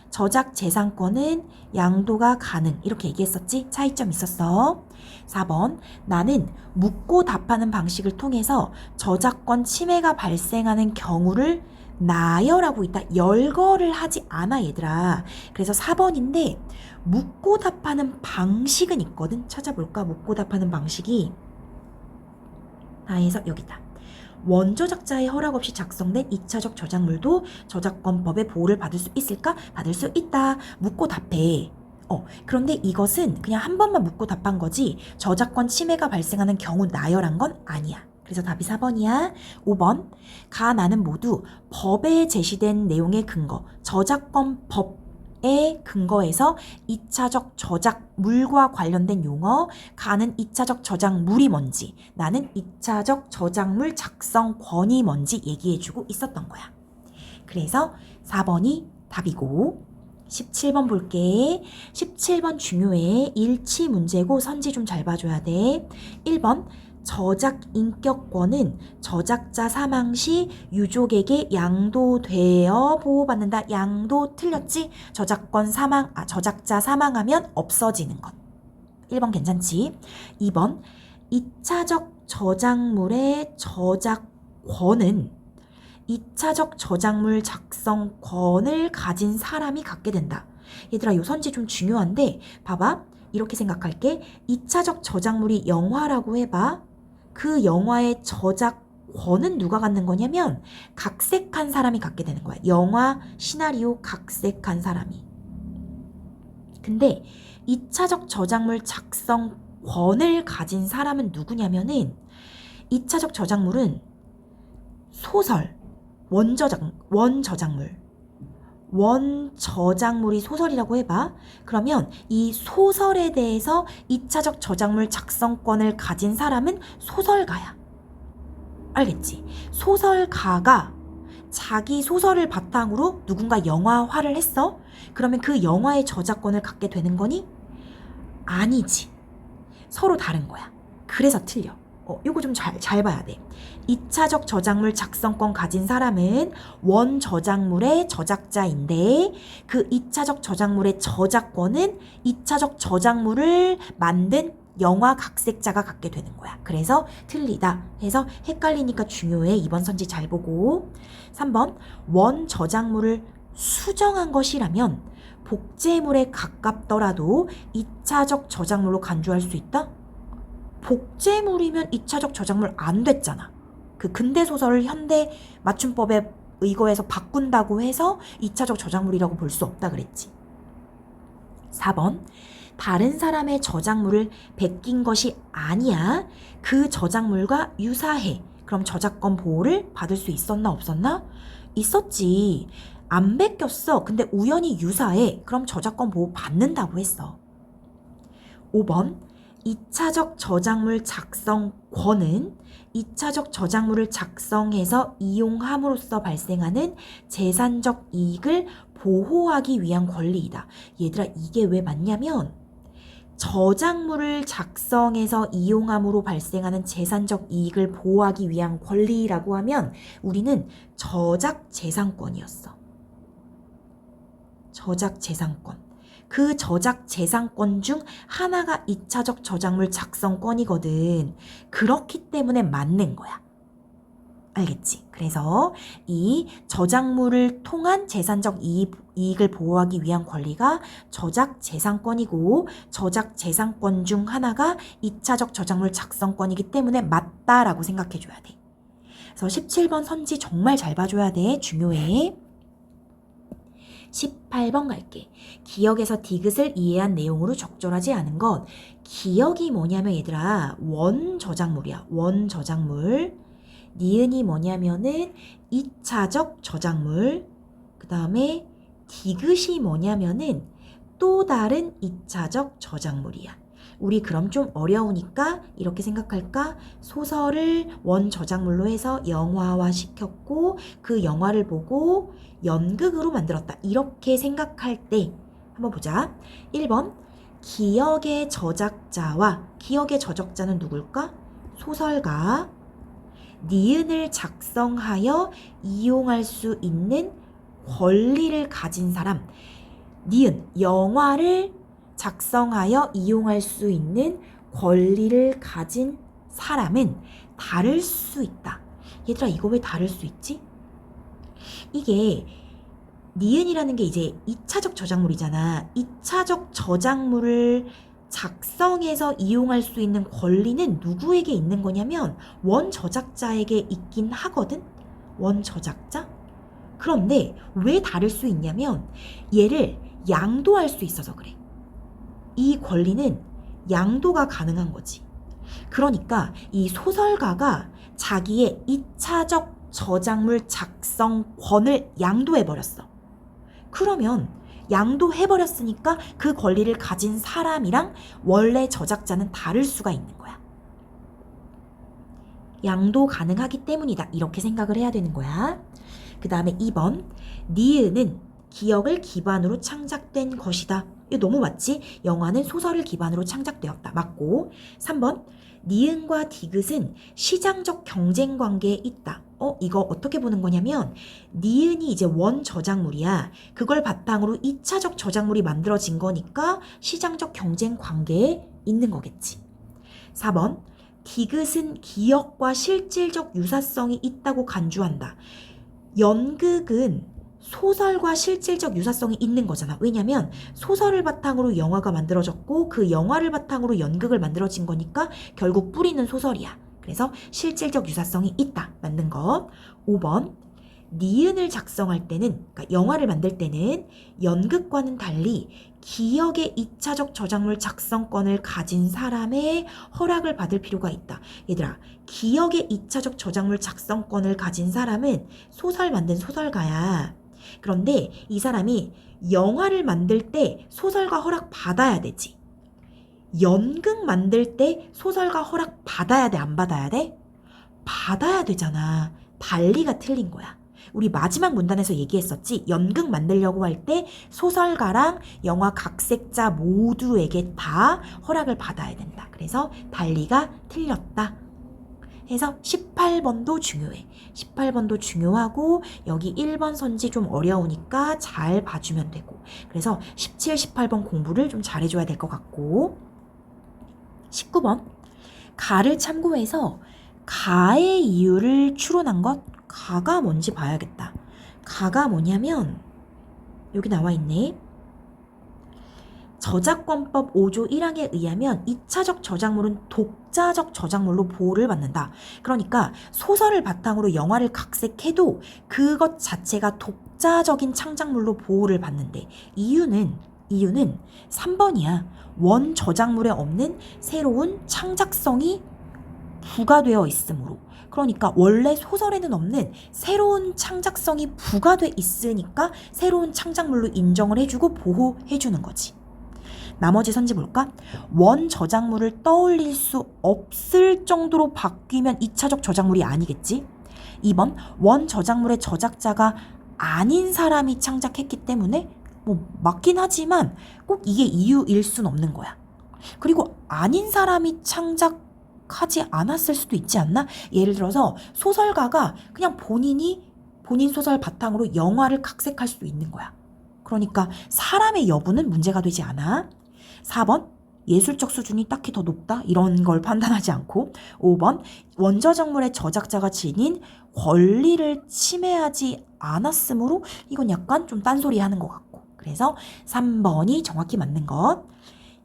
저작 재산권은 양도가 가능. 이렇게 얘기했었지? 차이점 있었어. 4번, 나는 묻고 답하는 방식을 통해서 저작권 침해가 발생하는 경우를 나열하고 있다. 열거를 하지 않아, 얘들아. 그래서 4번인데 묻고 답하는 방식은 있거든. 찾아볼까? 묻고 답하는 방식이 다해서 여기다. 원저작자의 허락 없이 작성된 2차적 저작물도 저작권법의 보호를 받을 수 있을까? 받을 수 있다. 묻고 답해. 그런데 이것은 그냥 한 번만 묻고 답한 거지 저작권 침해가 발생하는 경우 나열한 건 아니야. 그래서 답이 4번이야. 5번, 가, 나는 모두 법에 제시된 내용의 근거, 저작권법에 근거해서 2차적 저작물과 관련된 용어, 가는 2차적 저작물이 뭔지, 나는 2차적 저작물 작성권이 뭔지 얘기해주고 있었던 거야. 그래서 4번이 답이고, 17번 볼게. 17번 중요해. 일치 문제고 선지 좀 잘 봐줘야 돼. 1번 저작 인격권은 저작자 사망 시 유족에게 양도되어 보호받는다. 양도 틀렸지? 저작자 사망하면 없어지는 것. 1번 괜찮지? 2번 2차적 저작물의 저작권은 2차적 저작물 작성권을 가진 사람이 갖게 된다. 얘들아, 요 선지 좀 중요한데 봐봐. 이렇게 생각할게. 2차적 저작물이 영화라고 해봐. 그 영화의 저작권은 누가 갖는 거냐면 각색한 사람이 갖게 되는 거야. 영화 시나리오 각색한 사람이. 근데 2차적 저작물 작성권을 가진 사람은 누구냐면은 2차적 저작물은 소설, 원저작물이 소설이라고 해봐. 그러면 이 소설에 대해서 2차적 저작물 작성권을 가진 사람은 소설가야. 알겠지? 소설가가 자기 소설을 바탕으로 누군가 영화화를 했어? 그러면 그 영화의 저작권을 갖게 되는 거니? 아니지. 서로 다른 거야. 그래서 틀려. 요거 좀 잘 봐야 돼. 2차적 저작물 작성권 가진 사람은 원저작물의 저작자인데 그 2차적 저작물의 저작권은 2차적 저작물을 만든 영화 각색자가 갖게 되는 거야. 그래서 틀리다 해서 헷갈리니까 중요해. 이번 선지 잘 보고. 3번 원저작물을 수정한 것이라면 복제물에 가깝더라도 2차적 저작물로 간주할 수 있다? 복제물이면 2차적 저작물 안 됐잖아. 그 근대소설을 현대 맞춤법에 의거해서 바꾼다고 해서 2차적 저작물이라고 볼 수 없다 그랬지. 4번 다른 사람의 저작물을 베낀 것이 아니야. 그 저작물과 유사해. 그럼 저작권 보호를 받을 수 있었나 없었나? 있었지. 안 베꼈어. 근데 우연히 유사해. 그럼 저작권 보호 받는다고 했어. 5번 2차적 저작물 작성권은 2차적 저작물을 작성해서 이용함으로써 발생하는 재산적 이익을 보호하기 위한 권리이다. 얘들아, 이게 왜 맞냐면 저작물을 작성해서 이용함으로 발생하는 재산적 이익을 보호하기 위한 권리라고 하면 우리는 저작재산권이었어. 저작재산권. 그 저작재산권 중 하나가 2차적 저작물 작성권이거든. 그렇기 때문에 맞는 거야. 알겠지? 그래서 이 저작물을 통한 재산적 이익을 보호하기 위한 권리가 저작재산권이고 저작재산권 중 하나가 2차적 저작물 작성권이기 때문에 맞다라고 생각해줘야 돼. 그래서 17번 선지 정말 잘 봐줘야 돼. 중요해. 18번 갈게. 기억에서 디귿을 이해한 내용으로 적절하지 않은 것. 기억이 뭐냐면 얘들아 원저작물이야. 원저작물. 니은이 뭐냐면은 2차적 저작물. 그 다음에 디귿이 뭐냐면은 또 다른 2차적 저작물이야. 우리 그럼 좀 어려우니까 이렇게 생각할까? 소설을 원저작물로 해서 영화화 시켰고 그 영화를 보고 연극으로 만들었다. 이렇게 생각할 때 한번 보자. 1번 기억의 저작자와 기억의 저작자는 누굴까? 소설가. 니은을 작성하여 이용할 수 있는 권리를 가진 사람. 니은 영화를 작성하여 이용할 수 있는 권리를 가진 사람은 다를 수 있다. 얘들아, 이거 왜 다를 수 있지? 이게 니은이라는 게 이제 2차적 저작물이잖아. 2차적 저작물을 작성해서 이용할 수 있는 권리는 누구에게 있는 거냐면 원저작자에게 있긴 하거든. 원저작자. 그런데 왜 다를 수 있냐면 얘를 양도할 수 있어서 그래. 이 권리는 양도가 가능한 거지. 그러니까 이 소설가가 자기의 2차적 저작물 작성권을 양도해버렸어. 그러면 양도해버렸으니까 그 권리를 가진 사람이랑 원래 저작자는 다를 수가 있는 거야. 양도 가능하기 때문이다. 이렇게 생각을 해야 되는 거야. 그 다음에 2번 니은은 기억을 기반으로 창작된 것이다. 이거 너무 맞지? 영화는 소설을 기반으로 창작되었다. 맞고. 3번 니은과 디귿은 시장적 경쟁 관계에 있다. 이거 어떻게 보는 거냐면 니은이 이제 원 저작물이야. 그걸 바탕으로 2차적 저작물이 만들어진 거니까 시장적 경쟁 관계에 있는 거겠지. 4번 디귿은 기억과 실질적 유사성이 있다고 간주한다. 연극은 소설과 실질적 유사성이 있는 거잖아. 왜냐면 소설을 바탕으로 영화가 만들어졌고 그 영화를 바탕으로 연극을 만들어진 거니까 결국 뿌리는 소설이야. 그래서 실질적 유사성이 있다. 맞는 것. 5번 니은을 작성할 때는, 그러니까 영화를 만들 때는 연극과는 달리 기억의 2차적 저작물 작성권을 가진 사람의 허락을 받을 필요가 있다. 얘들아, 기억의 2차적 저작물 작성권을 가진 사람은 소설 만든 소설가야. 그런데 이 사람이 영화를 만들 때 소설가 허락 받아야 되지. 연극 만들 때 소설가 허락 받아야 돼, 안 받아야 돼? 받아야 되잖아. 달리가 틀린 거야. 우리 마지막 문단에서 얘기했었지. 연극 만들려고 할 때 소설가랑 영화 각색자 모두에게 다 허락을 받아야 된다. 그래서 달리가 틀렸다. 해서 18번도 중요해. 18번도 중요하고 여기 1번 선지 좀 어려우니까 잘 봐주면 되고. 그래서 17, 18번 공부를 좀 잘해줘야 될 것 같고. 19번 가를 참고해서 가의 이유를 추론한 것. 가가 뭔지 봐야겠다. 가가 뭐냐면 여기 나와 있네. 저작권법 5조 1항에 의하면 2차적 저작물은 독자적 저작물로 보호를 받는다. 그러니까 소설을 바탕으로 영화를 각색해도 그것 자체가 독자적인 창작물로 보호를 받는데 이유는 3번이야. 원 저작물에 없는 새로운 창작성이 부과되어 있으므로. 그러니까 원래 소설에는 없는 새로운 창작성이 부과돼 있으니까 새로운 창작물로 인정을 해주고 보호해주는 거지. 나머지 선지 볼까? 원 저작물을 떠올릴 수 없을 정도로 바뀌면 2차적 저작물이 아니겠지? 2번 원 저작물의 저작자가 아닌 사람이 창작했기 때문에 맞긴 하지만 꼭 이게 이유일 순 없는 거야. 그리고 아닌 사람이 창작하지 않았을 수도 있지 않나? 예를 들어서 소설가가 그냥 본인 소설 바탕으로 영화를 각색할 수도 있는 거야. 그러니까 사람의 여부는 문제가 되지 않아. 4번 예술적 수준이 딱히 더 높다? 이런 걸 판단하지 않고. 5번 원저작물의 저작자가 지닌 권리를 침해하지 않았으므로 이건 약간 좀 딴소리 하는 것 같고. 그래서 3번이 정확히 맞는 것.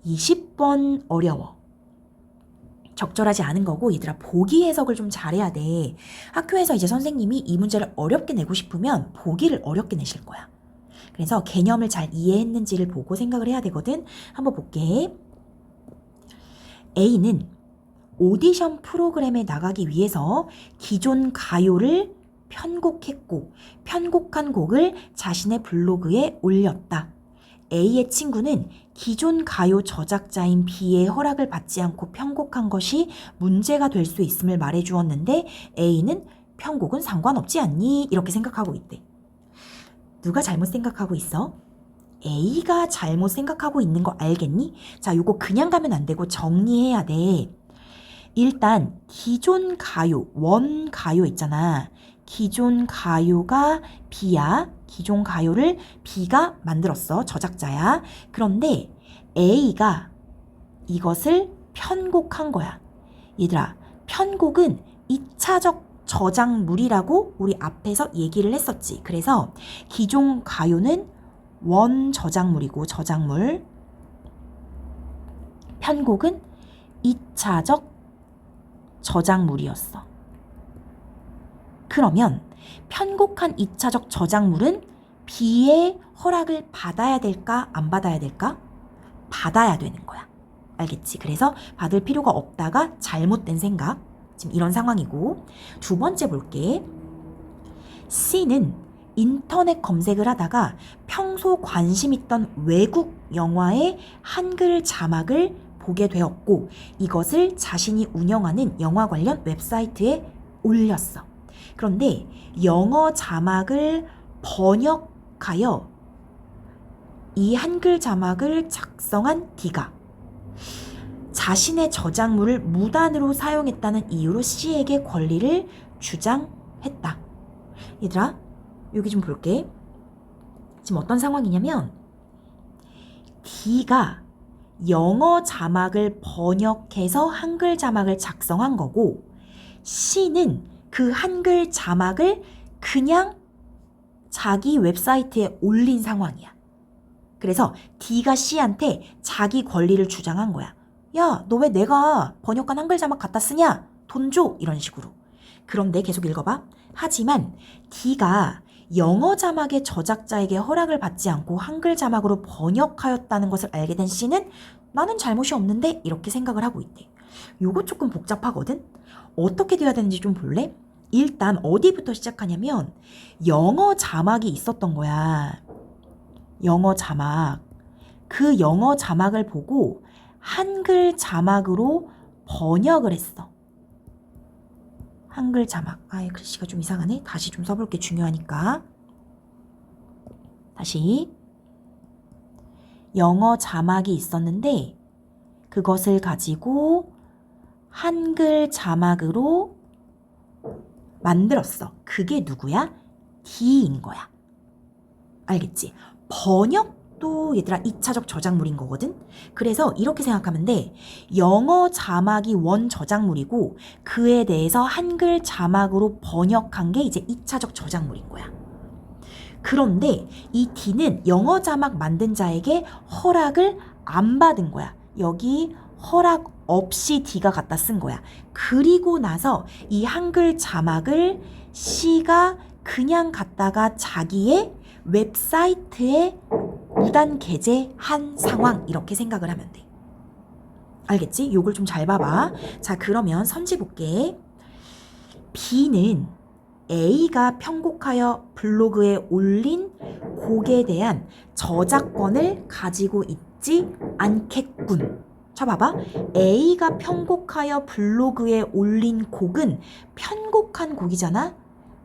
20번 어려워. 적절하지 않은 거고 얘들아 보기 해석을 좀 잘해야 돼. 학교에서 이제 선생님이 이 문제를 어렵게 내고 싶으면 보기를 어렵게 내실 거야. 그래서 개념을 잘 이해했는지를 보고 생각을 해야 되거든. 한번 볼게. A는 오디션 프로그램에 나가기 위해서 기존 가요를 편곡했고 편곡한 곡을 자신의 블로그에 올렸다. A의 친구는 기존 가요 저작자인 B의 허락을 받지 않고 편곡한 것이 문제가 될 수 있음을 말해주었는데 A는 편곡은 상관없지 않니? 이렇게 생각하고 있대. 누가 잘못 생각하고 있어? A가 잘못 생각하고 있는 거 알겠니? 자, 요거 그냥 가면 안 되고 정리해야 돼. 일단 기존 가요, 원 가요 있잖아. 기존 가요가 B야. 기존 가요를 B가 만들었어. 저작자야. 그런데 A가 이것을 편곡한 거야. 얘들아, 편곡은 2차적 저작물이라고 우리 앞에서 얘기를 했었지. 그래서 기존 가요는 원 저작물이고 저작물, 편곡은 2차적 저작물이었어. 그러면 편곡한 2차적 저작물은 B의 허락을 받아야 될까? 안 받아야 될까? 받아야 되는 거야. 알겠지? 그래서 받을 필요가 없다가 잘못된 생각. 지금 이런 상황이고. 두 번째 볼게. C는 인터넷 검색을 하다가 평소 관심 있던 외국 영화의 한글 자막을 보게 되었고 이것을 자신이 운영하는 영화 관련 웹사이트에 올렸어. 그런데 영어 자막을 번역하여 이 한글 자막을 작성한 D가 자신의 저작물을 무단으로 사용했다는 이유로 C에게 권리를 주장했다. 얘들아, 여기 좀 볼게. 지금 어떤 상황이냐면 D가 영어 자막을 번역해서 한글 자막을 작성한 거고 C는 그 한글 자막을 그냥 자기 웹사이트에 올린 상황이야. 그래서 D가 C한테 자기 권리를 주장한 거야. 야, 너 왜 내가 번역한 한글 자막 갖다 쓰냐? 돈 줘! 이런 식으로. 그런데 계속 읽어봐. 하지만 D가 영어 자막의 저작자에게 허락을 받지 않고 한글 자막으로 번역하였다는 것을 알게 된 C는 나는 잘못이 없는데 이렇게 생각을 하고 있대. 요거 조금 복잡하거든? 어떻게 돼야 되는지 좀 볼래? 일단 어디부터 시작하냐면 영어 자막이 있었던 거야. 영어 자막. 그 영어 자막을 보고 한글 자막으로 번역을 했어. 한글 자막. 글씨가 좀 이상하네. 다시 좀 써볼게. 중요하니까. 다시. 영어 자막이 있었는데 그것을 가지고 한글 자막으로 만들었어. 그게 누구야? D인 거야. 알겠지? 번역도 얘들아 2차적 저작물인 거거든? 그래서 이렇게 생각하면 돼. 영어 자막이 원 저작물이고 그에 대해서 한글 자막으로 번역한 게 이제 2차적 저작물인 거야. 그런데 이 D는 영어 자막 만든 자에게 허락을 안 받은 거야. 여기 허락 없이 D가 갖다 쓴 거야. 그리고 나서 이 한글 자막을 C가 그냥 갖다가 자기의 웹사이트에 무단 게재한 상황, 이렇게 생각을 하면 돼. 알겠지? 요걸 좀 잘 봐봐. 자, 그러면 선지 볼게. B는 A가 편곡하여 블로그에 올린 곡에 대한 저작권을 가지고 있지 않겠군. 자, 봐봐. A가 편곡하여 블로그에 올린 곡은 편곡한 곡이잖아?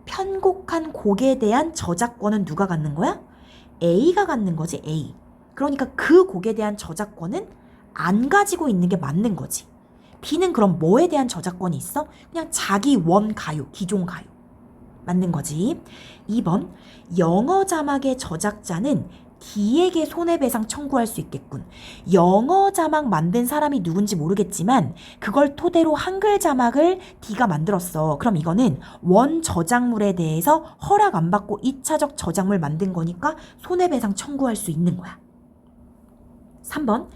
편곡한 곡에 대한 저작권은 누가 갖는 거야? A가 갖는 거지, A. 그러니까 그 곡에 대한 저작권은 안 가지고 있는 게 맞는 거지. B는 그럼 뭐에 대한 저작권이 있어? 그냥 자기 원 가요, 기존 가요. 맞는 거지. 2번, 영어 자막의 저작자는 D에게 손해배상 청구할 수 있겠군. 영어 자막 만든 사람이 누군지 모르겠지만 그걸 토대로 한글 자막을 D가 만들었어. 그럼 이거는 원 저작물에 대해서 허락 안 받고 2차적 저작물 만든 거니까 손해배상 청구할 수 있는 거야. 3번,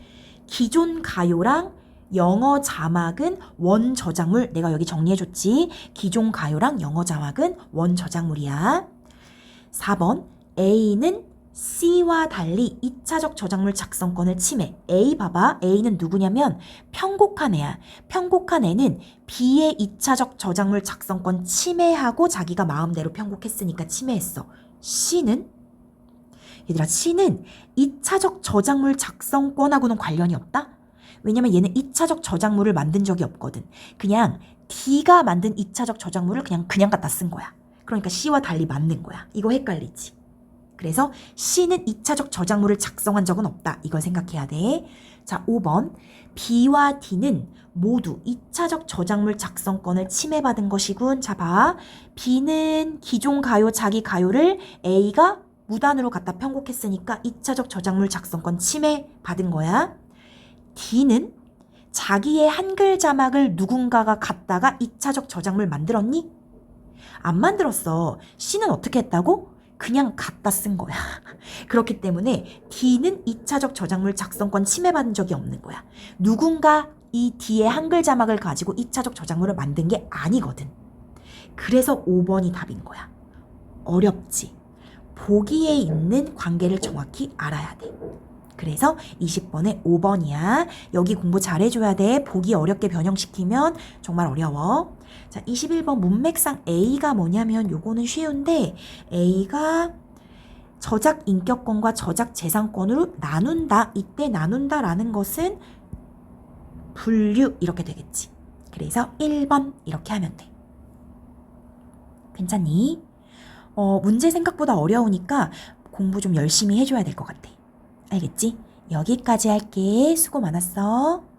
기존 가요랑 영어 자막은 원 저작물. 내가 여기 정리해줬지. 기존 가요랑 영어 자막은 원 저작물이야. 4번, A는 C와 달리 2차적 저작물 작성권을 침해. A 봐봐. A는 누구냐면 편곡한 애야. 편곡한 애는 B의 2차적 저작물 작성권 침해하고 자기가 마음대로 편곡했으니까 침해했어. C는? 얘들아, C는 2차적 저작물 작성권하고는 관련이 없다? 왜냐면 얘는 2차적 저작물을 만든 적이 없거든. 그냥 D가 만든 2차적 저작물을 그냥 갖다 쓴 거야. 그러니까 C와 달리 맞는 거야. 이거 헷갈리지? 그래서 C는 2차적 저작물을 작성한 적은 없다. 이걸 생각해야 돼. 자, 5번. B와 D는 모두 2차적 저작물 작성권을 침해받은 것이군. 자, 봐. B는 기존 가요, 자기 가요를 A가 무단으로 갖다 편곡했으니까 2차적 저작물 작성권 침해받은 거야. D는 자기의 한글 자막을 누군가가 갖다가 2차적 저작물 만들었니? 안 만들었어. C는 어떻게 했다고? 그냥 갖다 쓴 거야. 그렇기 때문에 D는 2차적 저작물 작성권 침해받은 적이 없는 거야. 누군가 이 D의 한글 자막을 가지고 2차적 저작물을 만든 게 아니거든. 그래서 5번이 답인 거야. 어렵지? 보기에 있는 관계를 정확히 알아야 돼. 그래서 20번에 5번이야. 여기 공부 잘해줘야 돼. 보기 어렵게 변형시키면 정말 어려워. 자, 21번 문맥상 A가 뭐냐면 요거는 쉬운데 A가 저작 인격권과 저작 재산권으로 나눈다. 이때 나눈다라는 것은 분류 이렇게 되겠지. 그래서 1번 이렇게 하면 돼. 괜찮니? 문제 생각보다 어려우니까 공부 좀 열심히 해줘야 될 것 같아. 알겠지? 여기까지 할게. 수고 많았어.